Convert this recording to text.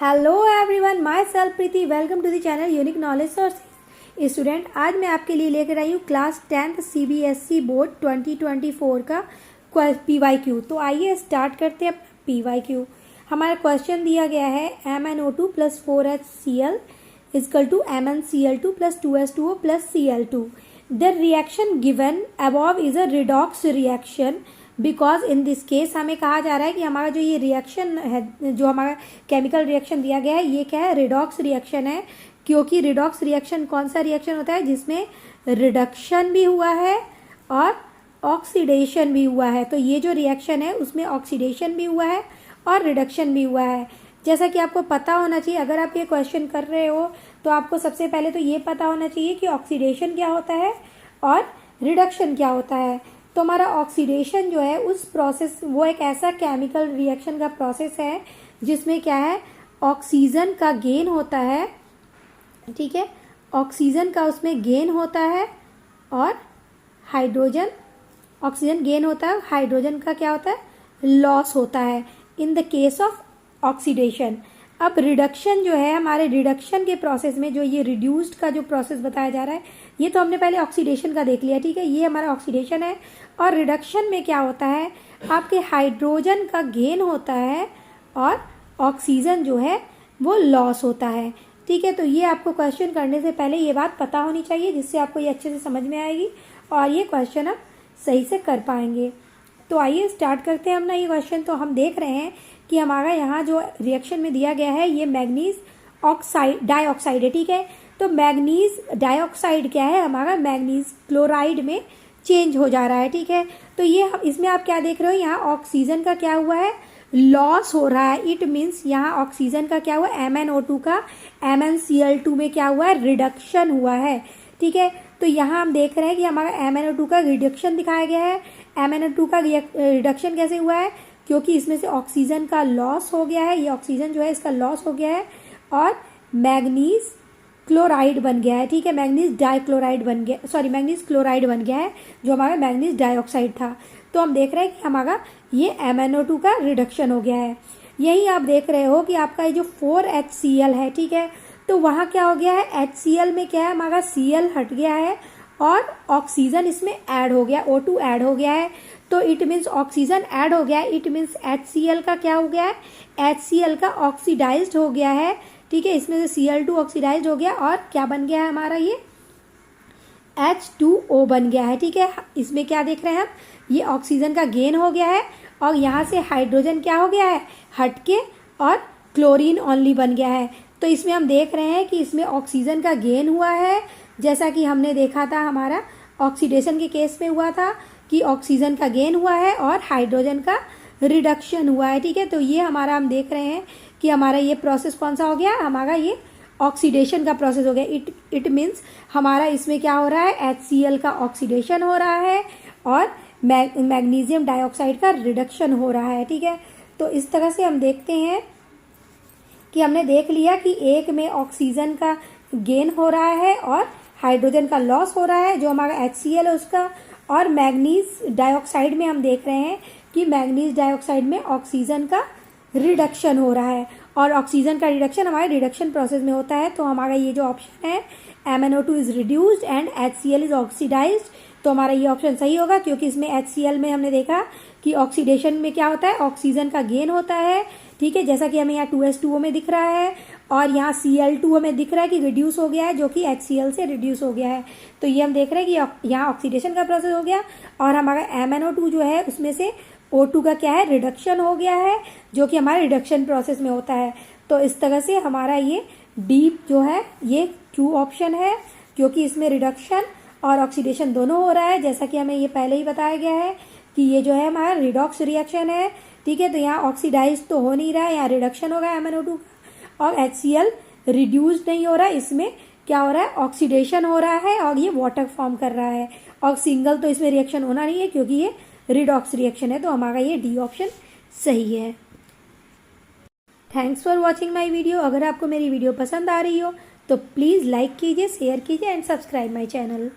Hello everyone, myself Preeti. Welcome to the channel unique knowledge sources. Student, आज मैं आपके लिए लेकर आई हूँ क्लास 10th CBSE बोर्ड 2024 का PYQ। तो आइए स्टार्ट करते हैं अपना PYQ। हमारा क्वेश्चन दिया गया है MnO2 + 4HCl = MnCl2 + 2H2O + Cl2। The reaction given above is a redox reaction because in this case हमें कहा जा रहा है कि हमारा जो ये रिएक्शन है, जो हमारा केमिकल रिएक्शन दिया गया है, ये क्या है? रिडॉक्स रिएक्शन है। क्योंकि रिडॉक्स रिएक्शन कौन सा रिएक्शन होता है? जिसमें रिडक्शन भी हुआ है और ऑक्सीडेशन भी हुआ है। तो ये जो रिएक्शन है उसमें ऑक्सीडेशन भी हुआ है और रिडक्शन भी हुआ है। जैसा कि आपको पता होना चाहिए, अगर आप ये क्वेश्चन कर रहे हो तो आपको सबसे पहले तो ये पता होना चाहिए कि ऑक्सीडेशन क्या होता है और रिडक्शन क्या होता है। तो हमारा ऑक्सीडेशन जो है उस प्रोसेस, वो एक ऐसा केमिकल रिएक्शन का प्रोसेस है जिसमें क्या है, ऑक्सीजन का गेन होता है। ठीक है, ऑक्सीजन का उसमें गेन होता है और हाइड्रोजन, ऑक्सीजन गेन होता है, हाइड्रोजन का क्या होता है? लॉस होता है in the case of oxidation. अब रिडक्शन जो है, हमारे रिडक्शन के प्रोसेस में जो ये रिड्यूस्ड का जो प्रोसेस बताया जा रहा है, ये तो हमने पहले ऑक्सीडेशन का देख लिया। ठीक है, ये हमारा ऑक्सीडेशन है। और रिडक्शन में क्या होता है, आपके हाइड्रोजन का गेन होता है और ऑक्सीजन जो है वो लॉस होता है। ठीक है, तो ये आपको क्वेश्चन करने से पहले ये बात पता होनी चाहिए, जिससे आपको ये अच्छे से समझ में आएगी और ये क्वेश्चन आप सही से कर पाएंगे। तो आइए स्टार्ट करते हैं अपना ये क्वेश्चन। तो हम देख रहे हैं कि हमारा यहाँ जो रिएक्शन में दिया गया है ये मैग्नीज डाइऑक्साइड है। ठीक है, तो मैग्नीज डाइऑक्साइड क्या है? हमारा मैग्नीज क्लोराइड में चेंज हो जा रहा है। ठीक है, तो ये इसमें आप क्या देख रहे हो, यहाँ ऑक्सीजन का क्या हुआ है? लॉस हो रहा है। इट मीन्स यहाँ ऑक्सीजन का क्या हुआ? MnO2 का MnCl2 में क्या हुआ है? रिडक्शन हुआ है। ठीक है, तो यहाँ हम देख रहे हैं कि हमारा MnO2 का रिडक्शन दिखाया गया है। MnO2 का रिडक्शन कैसे हुआ है? क्योंकि इसमें से ऑक्सीजन का लॉस हो गया है, ये ऑक्सीजन जो है इसका लॉस हो गया है और मैग्नीज क्लोराइड बन गया है। ठीक है, मैग्नीज डाइक्लोराइड बन गया, सॉरी मैग्नीज क्लोराइड बन गया है, जो हमारा मैग्नीज डाइऑक्साइड था। तो हम देख रहे हैं कि हमारा ये MnO2 का रिडक्शन हो गया है। यही आप देख रहे हो कि आपका ये जो 4HCl है, ठीक है, तो वहाँ क्या हो गया है? HCl में क्या है? हमारा Cl हट गया है और ऑक्सीजन इसमें ऐड हो गया, O2 ऐड हो गया है। तो इट मीन्स ऑक्सीजन ऐड हो गया है, इट मीन्स HCl का क्या हो गया है? HCl का ऑक्सीडाइज्ड हो गया है। ठीक है, इसमें से Cl2 ऑक्सीडाइज्ड हो गया और क्या बन गया है हमारा? ये H2O बन गया है। ठीक है, इसमें क्या देख रहे हैं हम? ये ऑक्सीजन का गेन हो गया है और यहाँ से हाइड्रोजन क्या हो गया है? हटके और क्लोरीन ओनली बन गया है। तो इसमें हम देख रहे हैं कि इसमें ऑक्सीजन का गेन हुआ है, जैसा कि हमने देखा था हमारा ऑक्सीडेशन के केस में हुआ था कि ऑक्सीजन का गेन हुआ है और हाइड्रोजन का रिडक्शन हुआ है। ठीक है, तो ये हमारा हम देख रहे हैं कि हमारा ये प्रोसेस कौन सा हो गया? हमारा ये ऑक्सीडेशन का प्रोसेस हो गया। इट मीन्स हमारा इसमें क्या हो रहा है? HCl का ऑक्सीडेशन हो रहा है और मैग्नीशियम डाइऑक्साइड का रिडक्शन हो रहा है। ठीक है, तो इस तरह से हम देखते हैं कि हमने देख लिया कि एक में ऑक्सीजन का गेन हो रहा है और हाइड्रोजन का लॉस हो रहा है, जो हमारा HCl है उसका। और मैग्नीज डाइऑक्साइड में हम देख रहे हैं कि मैग्नीज डाइऑक्साइड में ऑक्सीजन का रिडक्शन हो रहा है और ऑक्सीजन का रिडक्शन हमारे रिडक्शन प्रोसेस में होता है। तो हमारा ये जो ऑप्शन है MnO2 is reduced and HCl is oxidised, तो हमारा ये ऑप्शन सही होगा, क्योंकि इसमें HCl में हमने देखा कि ऑक्सीडेशन में क्या होता है? ऑक्सीजन का गेन होता है। ठीक है, जैसा कि हमें यहाँ 2H2O में दिख रहा है और यहाँ Cl2 में दिख रहा है कि रिड्यूस हो गया है, जो कि HCl से रिड्यूस हो गया है। तो ये हम देख रहे हैं कि यहाँ ऑक्सीडेशन का प्रोसेस हो गया और हमारा MnO2 जो है उसमें से O2 का क्या है? रिडक्शन हो गया है, जो कि हमारे रिडक्शन प्रोसेस में होता है। तो इस तरह से हमारा ये डी जो है ये ट्रू ऑप्शन है, क्योंकि इसमें रिडक्शन और ऑक्सीडेशन दोनों हो रहा है, जैसा कि हमें ये पहले ही बताया गया है कि ये जो है हमारा रिडॉक्स रिएक्शन है। ठीक है, तो यहाँ ऑक्सीडाइज तो हो नहीं रहा है, यहाँ रिडक्शन होगा MnO2 का और HCl रिड्यूस नहीं हो रहा है, इसमें क्या हो रहा है? ऑक्सीडेशन हो रहा है और ये वाटर फॉर्म कर रहा है। और सिंगल तो इसमें रिएक्शन होना नहीं है, क्योंकि ये रिडॉक्स रिएक्शन है। तो हमारा ये डी ऑप्शन सही है। Thanks for watching my video. अगर आपको मेरी वीडियो पसंद आ रही हो तो प्लीज़ लाइक कीजिए, शेयर कीजिए एंड सब्सक्राइब माई चैनल।